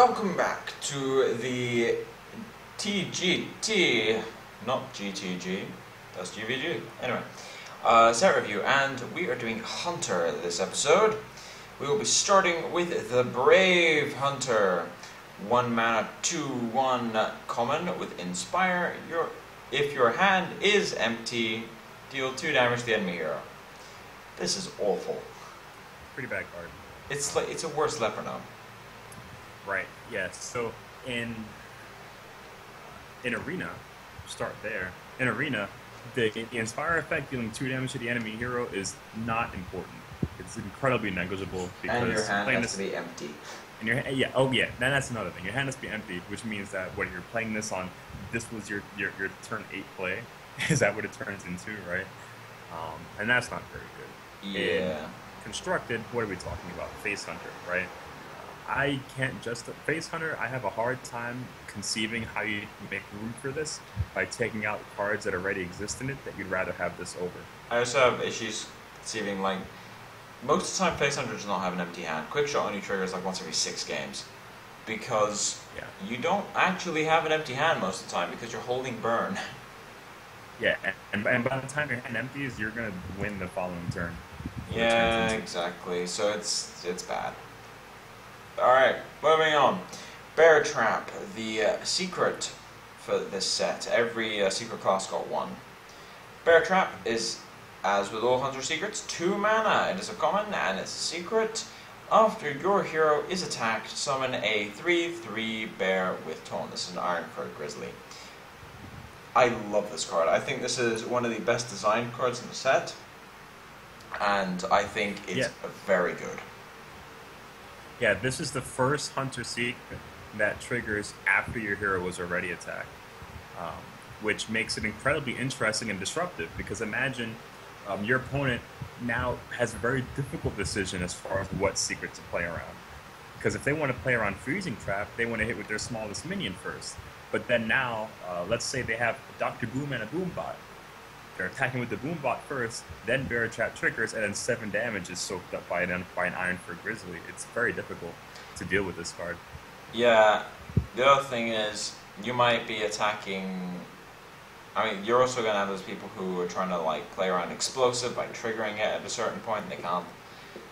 Welcome back to the TGT, not GTG, that's GVG. Anyway, set review, and we are doing Hunter this episode. We will be starting with the Brave Hunter. 1 mana, 2/1 common with Inspire. If your hand is empty, deal 2 damage to the enemy hero. This is awful. Pretty bad card. It's a worse Leprechaun. Right, yes. So in Arena, start there. In Arena, the Inspire effect dealing 2 damage to the enemy hero is not important. It's incredibly negligible because and your hand has to be empty. And that's another thing. Your hand has to be empty, which means that when you're playing this on, this was your turn 8 play. Is that what it turns into, right? And that's not very good. Yeah. In Constructed, what are we talking about? Face Hunter, right? I can't just Face Hunter. I have a hard time conceiving how you make room for this by taking out cards that already exist in it that you'd rather have this over. I also have issues conceiving, like, most of the time Face Hunter does not have an empty hand. Quick Shot only triggers like once every 6 games. Because you don't actually have an empty hand most of the time because you're holding burn. Yeah, and by the time your hand empties, you're going to win the following turn. Yeah, exactly. So it's bad. Alright, moving on. Bear Trap, the secret for this set. Every secret class got 1. Bear Trap is, as with all Hunter secrets, 2 mana. It is a common and it's a secret. After your hero is attacked, summon a 3/3 bear with taunt. This is an Ironfur Grizzly. I love this card. I think this is one of the best designed cards in the set. And I think it's very good. Yeah, this is the first Hunter secret that triggers after your hero was already attacked. Which makes it incredibly interesting and disruptive, because imagine your opponent now has a very difficult decision as far as what secret to play around. Because if they want to play around Freezing Trap, they want to hit with their smallest minion first. But then now, let's say they have Dr. Boom and a Boombot. They're attacking with the Boombot first, then Bear Trap triggers, and then 7 damage is soaked up by an Ironfur Grizzly. It's very difficult to deal with this card. Yeah, the other thing is, you might be attacking... I mean, you're also going to have those people who are trying to, like, play around Explosive by triggering it at a certain point, and they can't.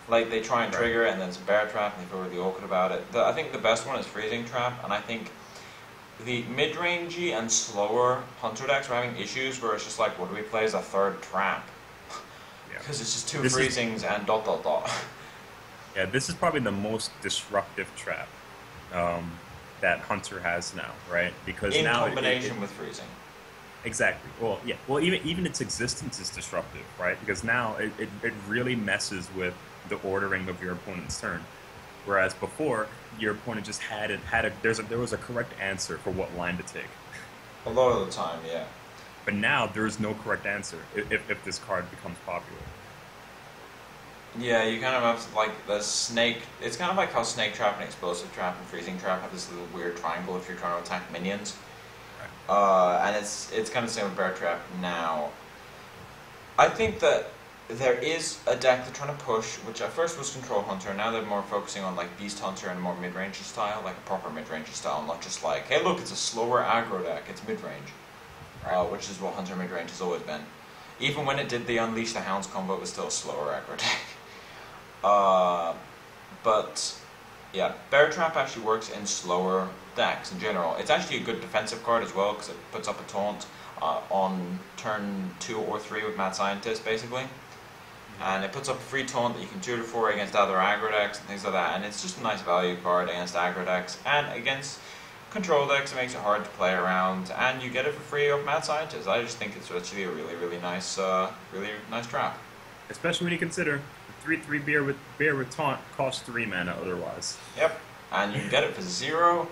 Like, they try and trigger it, and then it's Bear Trap, and they feel really awkward about it. I think the best one is Freezing Trap, and I think the mid-rangey and slower Hunter decks are having issues where it's just like, what do we play as a third trap? Because it's just 2 freezings and ... Yeah, this is probably the most disruptive trap that Hunter has now, right? Because in now combination with freezing. Exactly. Well, yeah. Well, even its existence is disruptive, right? Because now it really messes with the ordering of your opponent's turn. Whereas before, your opponent just there was a correct answer for what line to take. A lot of the time, yeah. But now there is no correct answer if this card becomes popular. Yeah, you kind of have to, like, the snake. It's kind of like how Snake Trap and Explosive Trap and Freezing Trap have this little weird triangle if you're trying to attack minions. And it's kind of the same with Bear Trap now. I think that there is a deck they're trying to push, which at first was Control Hunter, now they're more focusing on, like, Beast Hunter and more mid-range style, like a proper mid-range style, not just like, hey look, it's a slower aggro deck, it's mid-range. Which is what Hunter mid-range has always been. Even when it did the Unleash the Hounds combo, it was still a slower aggro deck. But yeah, Bear Trap actually works in slower decks in general. It's actually a good defensive card as well, because it puts up a taunt on turn 2 or 3 with Mad Scientist, basically. And it puts up a free taunt that you can tutor for against other aggro decks and things like that. And it's just a nice value card against aggro decks. And against control decks, it makes it hard to play around. And you get it for free off Mad Scientist. I just think it's actually a really nice trap. Especially when you consider 3/3 bear with taunt costs 3 mana otherwise. Yep, and you can get it for 0,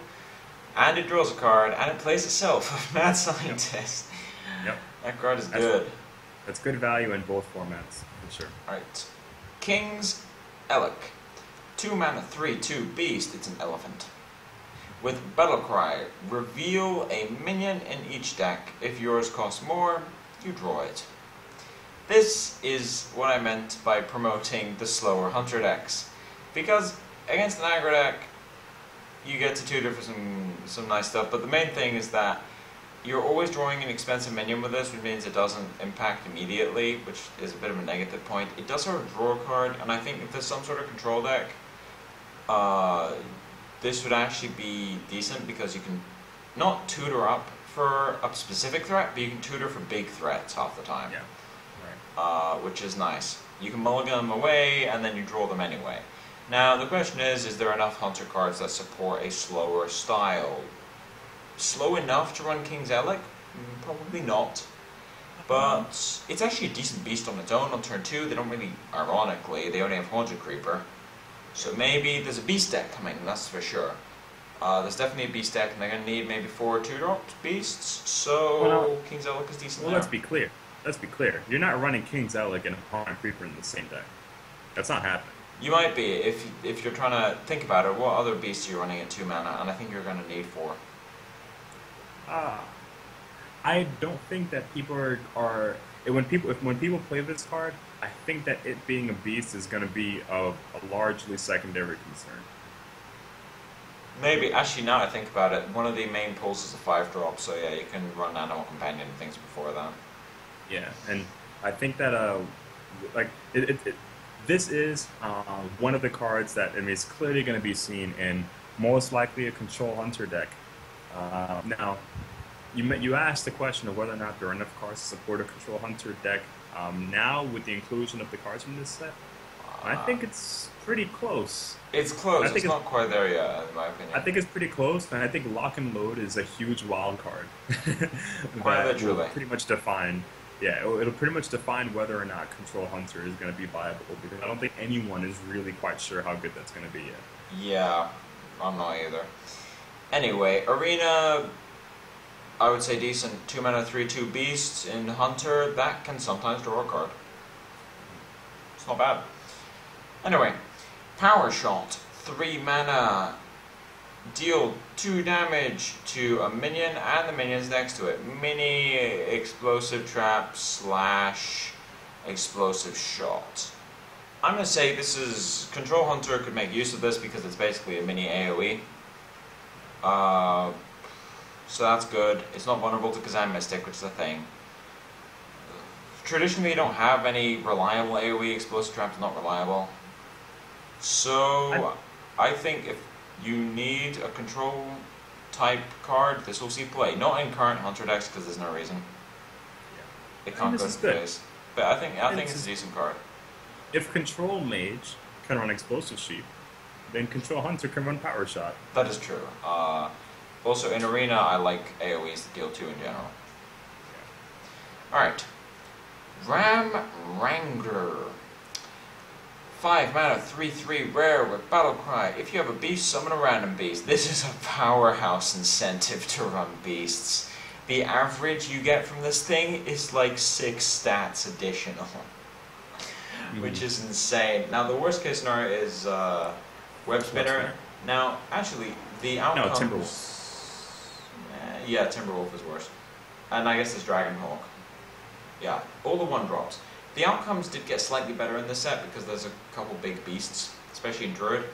and it draws a card, and it plays itself with Mad Scientist. Yep. That card is good. That's good value in both formats, for sure. Alright. King's Elk. 2 mana, 3/2 beast, it's an elephant. With Battle Cry, reveal a minion in each deck. If yours costs more, you draw it. This is what I meant by promoting the slower Hunter decks. Because against an aggro deck, you get to tutor for some nice stuff, but the main thing is that you're always drawing an expensive minion with this, which means it doesn't impact immediately, which is a bit of a negative point. It does have a draw card, and I think if there's some sort of control deck, this would actually be decent because you can not tutor up for a specific threat, but you can tutor for big threats half the time. Yeah, right. Which is nice. You can mulligan them away, and then you draw them anyway. Now, the question is there enough Hunter cards that support a slower style? Slow enough to run King's Elec? Probably not. But it's actually a decent beast on its own on turn 2. They don't really, ironically, they only have Haunted Creeper. So maybe there's a beast deck coming, that's for sure. There's definitely a beast deck, and they're going to need maybe 4 2-dropped beasts. So King's Elec is decent there. Let's be clear. Let's be clear. You're not running King's Elec and Haunted Creeper in the same deck. That's not happening. You might be, if you're trying to think about it. What other beasts are you running at 2 mana? And I think you're going to need 4. I don't think that people are when people play this card, I think that it being a beast is going to be of a largely secondary concern. Maybe. Actually, now I think about it, one of the main pulls is a 5-drop, so yeah, you can run Animal Companion and things before that. Yeah, and I think that this is one of the cards that is clearly going to be seen in most likely a Control Hunter deck. Now, you asked the question of whether or not there are enough cards to support a Control Hunter deck. Now, with the inclusion of the cards from this set, I think it's pretty close. It's close. It's not quite there yet, in my opinion. I think it's pretty close, and I think Lock and Load is a huge wild card. Quite literally. Pretty much define. Yeah, it'll pretty much define whether or not Control Hunter is going to be viable, because I don't think anyone is really quite sure how good that's going to be yet. Yeah, I'm not either. Anyway, Arena, I would say decent. 2 mana, 3/2 beasts in Hunter, that can sometimes draw a card. It's not bad. Anyway, Power Shot, 3 mana, deal 2 damage to a minion and the minions next to it. Mini explosive trap / explosive shot. I'm going to say this is, Control Hunter could make use of this because it's basically a mini AoE. So that's good. It's not vulnerable to Kazan Mystic, which is a thing. Traditionally, you don't have any reliable AoE. Explosive Trap's not reliable. So, I think if you need a control type card, this will see play. Not in current Hunter decks, because there's no reason. It can't go to place. But I think it's a decent card. If Control Mage can run Explosive Sheep, then Control Hunter can run Power Shot. That is true. Also, in Arena, I like AoEs to deal 2 in general. Alright. Ram Wrangler. 5 mana, 3/3 rare with Battle Cry. If you have a beast, summon a random beast. This is a powerhouse incentive to run beasts. The average you get from this thing is like 6 stats additional. Which is insane. Now, the worst case scenario is Web Spinner. Now, actually, the outcomes... No, Timberwolf. Yeah, Timberwolf is worse. And I guess there's Dragonhawk. Yeah, all the 1-drops. The outcomes did get slightly better in this set because there's a couple big beasts, especially in Druid.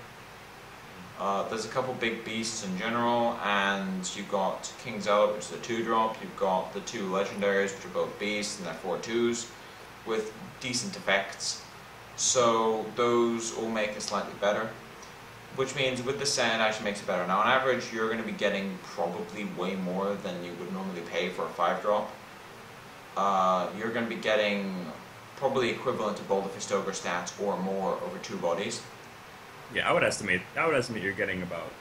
There's a couple big beasts in general, and you've got King's Elec, which is a 2-drop. You've got the 2 legendaries, which are both beasts, and they're 4/2s, with decent effects. So those all make it slightly better. Which means with the set, it actually makes it better. Now, on average, you're going to be getting probably way more than you would normally pay for a 5-drop. You're going to be getting probably equivalent to Boulder Fist Ogre stats or more over 2 bodies. Yeah, I would estimate you're getting about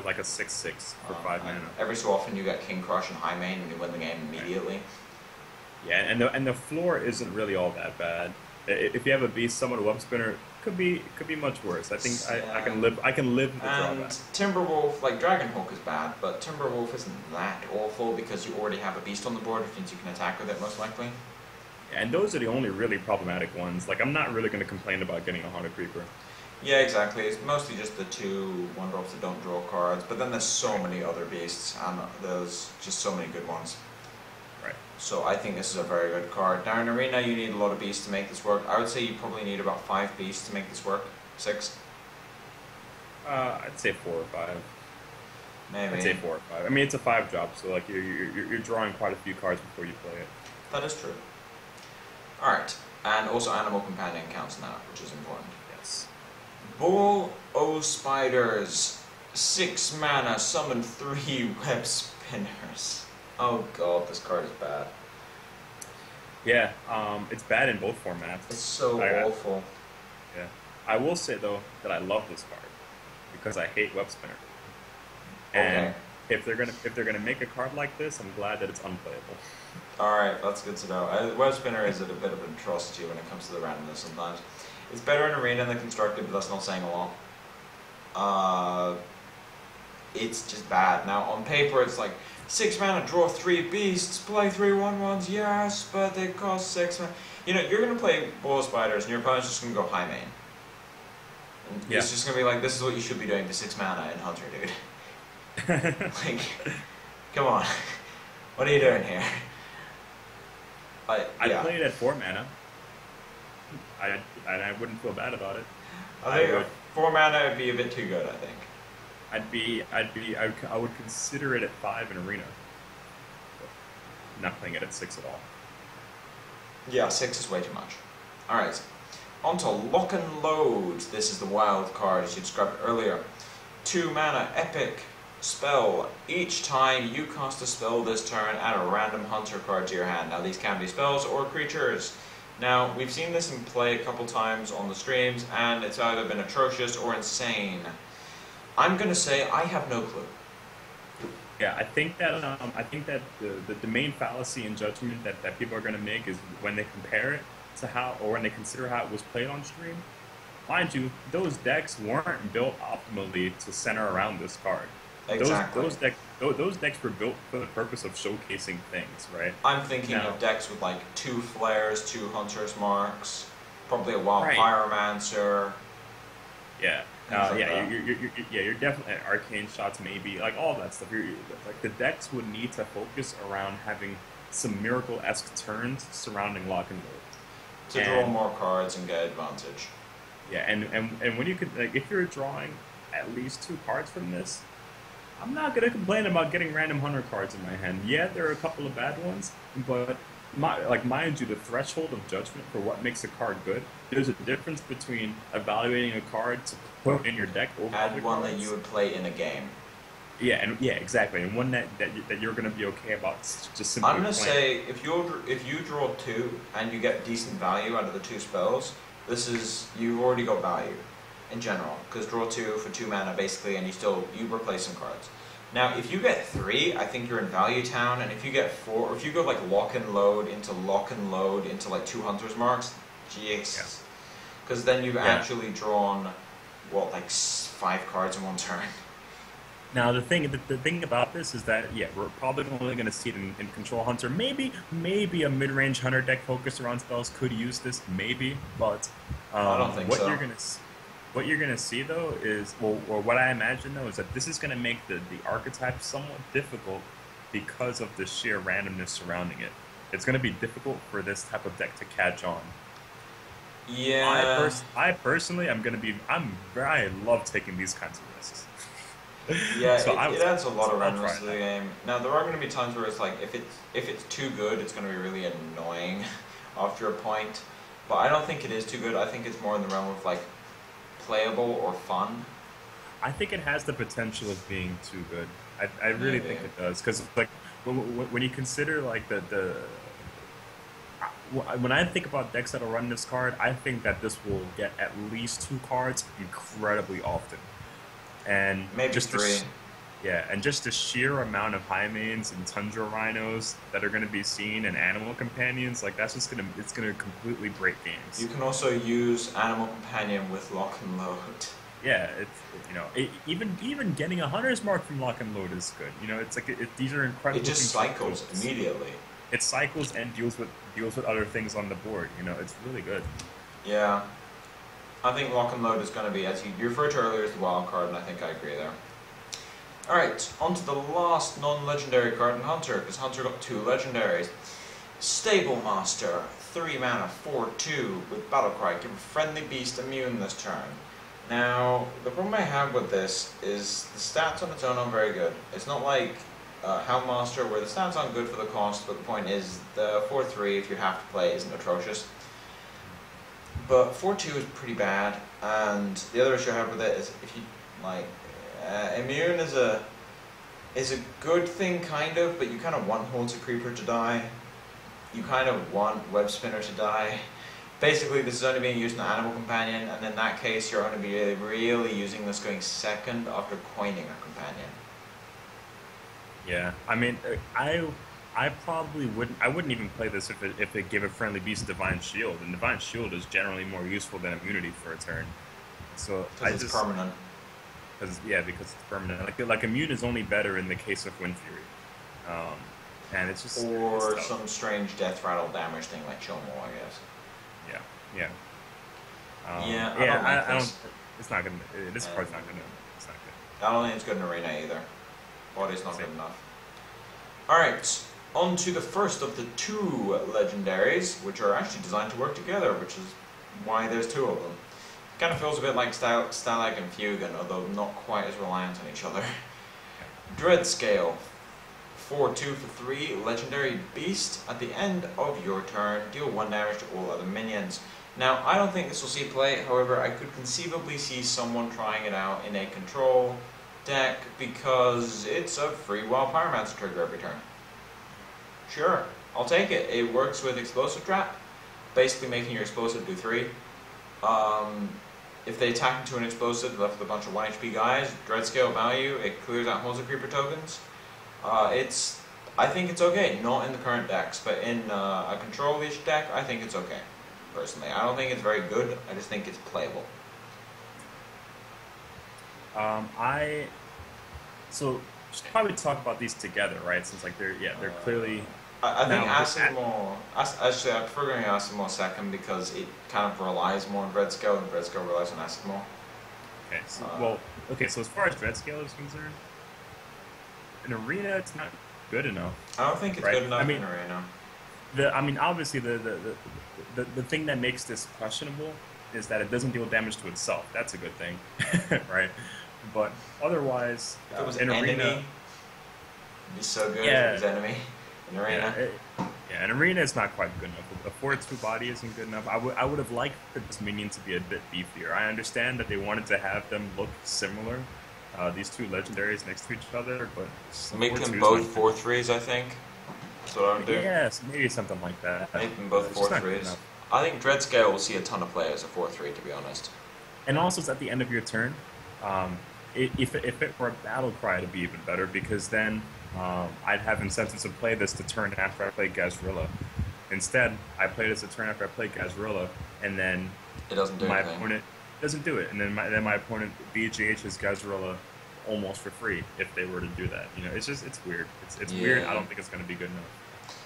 like a 6/6 for 5 mana. Every so often you get King Crush and High Main and you win the game immediately. Yeah, and the floor isn't really all that bad. If you have a beast, someone Web Spinner could be much worse. I think I can live with the drawback. And Timberwolf, like Dragonhawk is bad, but Timberwolf isn't that awful because you already have a beast on the board, which means you can attack with it most likely. And those are the only really problematic ones. Like, I'm not really going to complain about getting a Haunted Creeper. Yeah, exactly. It's mostly just the 2 1-drops that don't draw cards, but then there's so many other beasts, and there's just so many good ones. Right. So I think this is a very good card. Now in Arena, you need a lot of beasts to make this work. I would say you probably need about 5 beasts to make this work. 6? I'd say 4 or 5. I'd say maybe. 4 or 5. I mean, it's a 5 drop, so like you're drawing quite a few cards before you play it. That is true. Alright, and also Animal Companion counts now, which is important. Yes. Ball O Spiders, 6 mana, summon 3 web spinners. Oh god, this card is bad. Yeah, it's bad in both formats. It's so awful. Yeah, I will say though that I love this card because I hate web spinner. And Okay. if they're gonna make a card like this, I'm glad that it's unplayable. Alright, that's good to know. Web Spinner is a bit of an atrocity when it comes to the randomness sometimes. It's better in Arena than Constructed, but that's not saying a lot. It's just bad. Now, on paper, it's like 6 mana, draw 3 beasts, play 3 1/1s, yes, but they cost 6 mana. You know, you're going to play Bull Spiders, and your opponent's just going to go high main. And Yeah. It's just going to be like, this is what you should be doing to 6 mana in Hunter, dude. Like, come on. What are you doing here? I'd play it at 4 mana. I wouldn't feel bad about it. I think 4 mana would be a bit too good, I think. I would consider it at 5 in Arena. Not playing it at 6 at all. Yeah, 6 is way too much. Alright, on to Lock and Load. This is the wild card, as you described earlier. 2 mana, epic spell. Each time you cast a spell this turn, add a random hunter card to your hand. Now, these can be spells or creatures. Now, we've seen this in play a couple times on the streams, and it's either been atrocious or insane. I'm going to say I have no clue. Yeah, I think that the main fallacy and judgment that people are going to make is when they compare it to how, or when they consider how it was played on stream. Mind you, those decks weren't built optimally to center around this card. Exactly. Those decks were built for the purpose of showcasing things, right? I'm thinking of decks with like 2 flares, 2 hunter's marks, probably a wild pyromancer. Yeah. Like You're definitely arcane shots, maybe like all that stuff. Like the decks would need to focus around having some miracle-esque turns surrounding lock and load to draw more cards and get advantage. Yeah, and when you could, like, if you're drawing at least 2 cards from this, I'm not gonna complain about getting random hunter cards in my hand. Yeah, there are a couple of bad ones, but mind you, the threshold of judgment for what makes a card good. There's a difference between evaluating a card to put in your deck over and one cards. that you would play in a game. Yeah, exactly, and one that you're gonna be okay about just simply. I'm gonna say if you draw 2 and you get decent value out of the 2 spells, you've already got value in general, because draw 2 for 2 mana basically, and you replace some cards. Now, if you get 3, I think you're in value town, and if you get 4, or if you go like lock and load into like 2 hunter's marks, jeez, because then you've actually drawn like 5 cards in 1 turn. Now the thing about this is that we're probably only going to see it in Control Hunter. Maybe a mid-range hunter deck focused around spells could use this, maybe, but I don't think so. What you're gonna see though is, or what I imagine though, is that this is gonna make the archetype somewhat difficult because of the sheer randomness surrounding it. It's gonna be difficult for this type of deck to catch on. Yeah. I personally, I love taking these kinds of risks. Yeah, so it adds a lot of randomness to the game. Now, there are going to be times where it's like, if it's too good, it's going to be really annoying after a point. But I don't think it is too good. I think it's more in the realm of like playable or fun. I think it has the potential of being too good. I really think it does, because like when you consider like when I think about decks that'll run this card, I think that this will get at least 2 cards incredibly often, and maybe just 3. And just the sheer amount of high mains and tundra rhinos that are going to be seen, and animal companions, like it's gonna completely break games. You can also use animal companion with lock and load. Yeah, even getting a hunter's mark from lock and load is good. You know, it's like these are incredible. It just cycles immediately. It cycles and deals with other things on the board. You know, it's really good. Yeah, I think lock and load is going to be, as you referred to earlier, as the wild card, and I think I agree there. Alright, on to the last non-legendary card in Hunter, because Hunter got 2 legendaries. Stable Master, 3 mana, 4/2 with Battlecry. Give a friendly beast immune this turn. Now, the problem I have with this is the stats on its own aren't very good. It's not like Houndmaster, where the stats aren't good for the cost, but the point is the 4-3, if you have to play, isn't atrocious. But 4-2 is pretty bad, and the other issue I have with it is if you, like, Immune is a good thing, kind of, but you kind of want Haunted Creeper to die. You kind of want Web Spinner to die. Basically, this is only being used in the Animal Companion, and in that case, you're only really using this going second after coining a companion. Yeah, I mean, I probably wouldn't. I wouldn't even play this if it gave a friendly beast Divine Shield, and Divine Shield is generally more useful than immunity for a turn. So Because it's permanent. Because it's permanent. Like immune is only better in the case of Wind Fury, and it's just or some strange death rattle damage thing like Chomo, I guess. Yeah. I don't. It's not gonna. This card's not gonna. It's not good. I don't think it's good in Arena either. Body's not good enough. Alright, on to the first of the two legendaries, which are actually designed to work together, which is why there's two of them. It kind of feels a bit like Stalag and Fugan, although not quite as reliant on each other. Dreadscale. 4-2 for 3, legendary beast. At the end of your turn, deal 1 damage to all other minions. Now, I don't think this will see play, however, I could conceivably see someone trying it out in a control deck because it's a free Wild Pyromancer trigger every turn. Sure, I'll take it. It works with Explosive Trap, basically making your explosive do 3. If they attack into an explosive left with a bunch of 1 HP guys, Dreadscale value, it clears out Haunted Creeper tokens. I think it's okay, not in the current decks, but in a control-ish deck, I think it's okay, personally. I don't think it's very good, I just think it's playable. So should probably talk about these together, right? Since like they're clearly. I think Asimov. Actually, I prefer going Asimov second because it kind of relies more on Dreadscale, and Dreadscale relies on Asimov. Okay. So as far as Dreadscale is concerned, in Arena it's not good enough. I don't think it's good enough in Arena. Obviously the thing that makes this questionable is that it doesn't deal damage to itself. That's a good thing, right? But otherwise, if it was in enemy, Arena, it'd be so good if it was enemy in Arena. In Arena it's not quite good enough. The 4-2 body isn't good enough. I would have liked this minion to be a bit beefier. I understand that they wanted to have them look similar, these two legendaries next to each other, but make them both 4-3s, I think. That's what I would do. Yes, maybe something like that. Make them both 4-3s. I think Dreadscale will see a ton of play as a 4-3, to be honest. And also, it's at the end of your turn. If it were a battle cry, it'd be even better because then I'd have incentives to play this the turn after I play Gazrilla. Instead, I play this the turn after I play Gazrilla, and then it doesn't do my anything. Opponent doesn't do it, and then my opponent BGH's Gazrilla almost for free if they were to do that. You know, it's weird. It's weird. I don't think it's going to be good enough.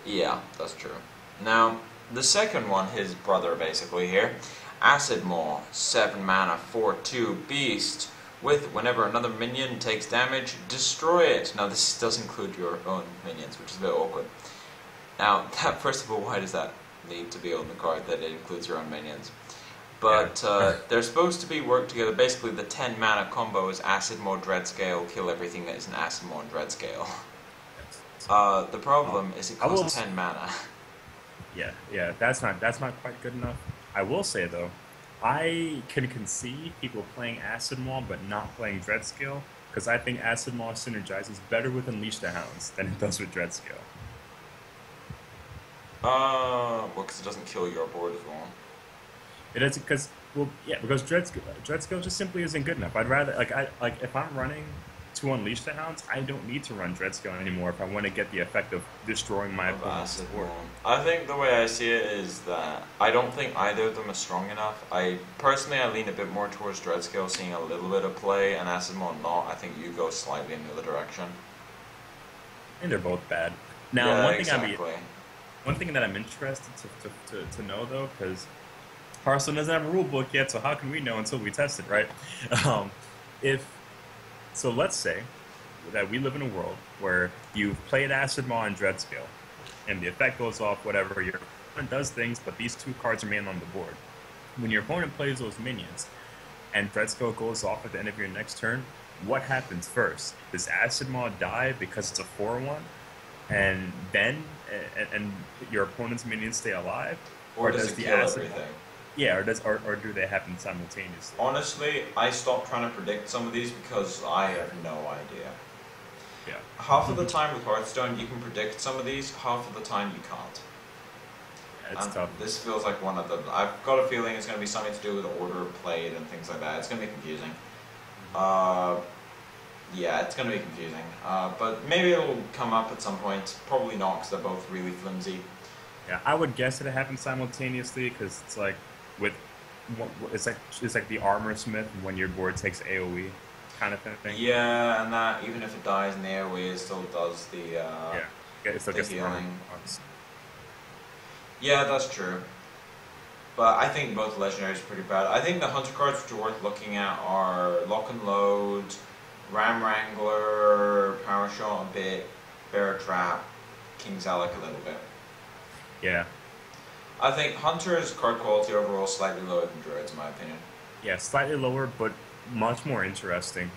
Yeah, that's true. Now, the second one, his brother basically here, Acid Maw, 7 mana, 4-2 beast. With whenever another minion takes damage, destroy it. Now this does include your own minions, which is a bit awkward. Now, first of all, why does that need to be on the card that it includes your own minions? But they're supposed to be work together. Basically, the 10 mana combo is Acid Maw, Dreadscale, kill everything that is an Acid Maw and Dreadscale. The problem is it costs 10 mana. Yeah, that's not quite good enough. I will say though, I can concede people playing Acid Maw but not playing Dreadscale, because I think Acid Maw synergizes better with Unleash the Hounds than it does with Dreadscale. Well, because it doesn't kill your board as well. It is because Dreadscale just simply isn't good enough. I'd rather if I'm running to Unleash the Hounds, I don't need to run Dreadscale anymore if I want to get the effect of destroying my opponent's board. I think the way I see it is that I don't think either of them are strong enough. Personally I lean a bit more towards Dreadscale seeing a little bit of play, and Acid Maw not. I think you go slightly in the other direction. I think they're both bad. Now, one thing that I'm interested to know though, because Hearthstone doesn't have a rule book yet, so how can we know until we test it, right? So let's say that we live in a world where you've played Acid Maw and Dreadscale, and the effect goes off, whatever, your opponent does things, but these two cards remain on the board. When your opponent plays those minions, and threat skill goes off at the end of your next turn, what happens first? Does Acid Maw die because it's a 4/1, and then and your opponent's minions stay alive, Or does it the kill Acid everything? Yeah, or do they happen simultaneously? Honestly, I stopped trying to predict some of these because I have no idea. Yeah. Half of the time with Hearthstone, you can predict some of these. Half of the time, you can't. It's And tough. this feels like one of them. I've got a feeling it's going to be something to do with order played and things like that. It's going to be confusing. Yeah, it's going to be confusing. But maybe it'll come up at some point. Probably not, because they're both really flimsy. Yeah, I would guess that it happens simultaneously because it's like with it's like the armor smith when your board takes AOE kind of thing. Yeah, and that even if it dies in the AoE, it still does the Yeah, it still the gets the armor healing. bonus. Yeah, that's true. But I think both legendaries are pretty bad. I think the hunter cards which are worth looking at are Lock and Load, Ram Wrangler, Power Shot a bit, Bear Trap, King Zalek a little bit. Yeah, I think Hunter's card quality overall is slightly lower than Druids, in my opinion. yeah, slightly lower, but much more interesting.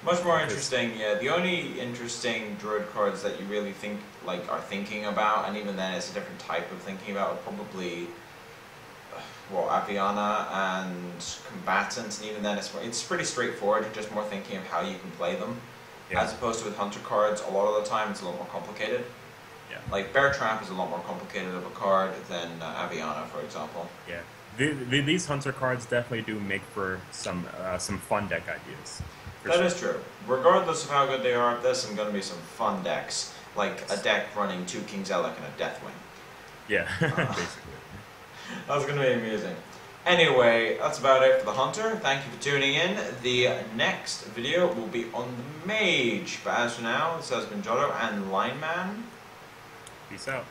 Much more interesting, yeah. The only interesting Druid cards that you really think are thinking about, and even then it's a different type of thinking about, are probably Aviana and Combatants, and even then it's pretty straightforward. You're just more thinking of how you can play them, Yeah, as opposed to with Hunter cards. A lot of the time, it's a lot more complicated. yeah, Like Bear Trap is a lot more complicated of a card than Aviana, for example. yeah. These hunter cards definitely do make for some fun deck ideas. That is true. Regardless of how good they are at this, I'm going to be some fun decks, like a deck running 2 King Zalek and a Deathwing. Yeah, basically. That's going to be amusing. Anyway, that's about it for the Hunter. Thank you for tuning in. The next video will be on the Mage. But as for now, this has been Jotto and D.Lineman. Peace out.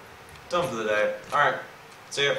Done for the day. Alright, see ya.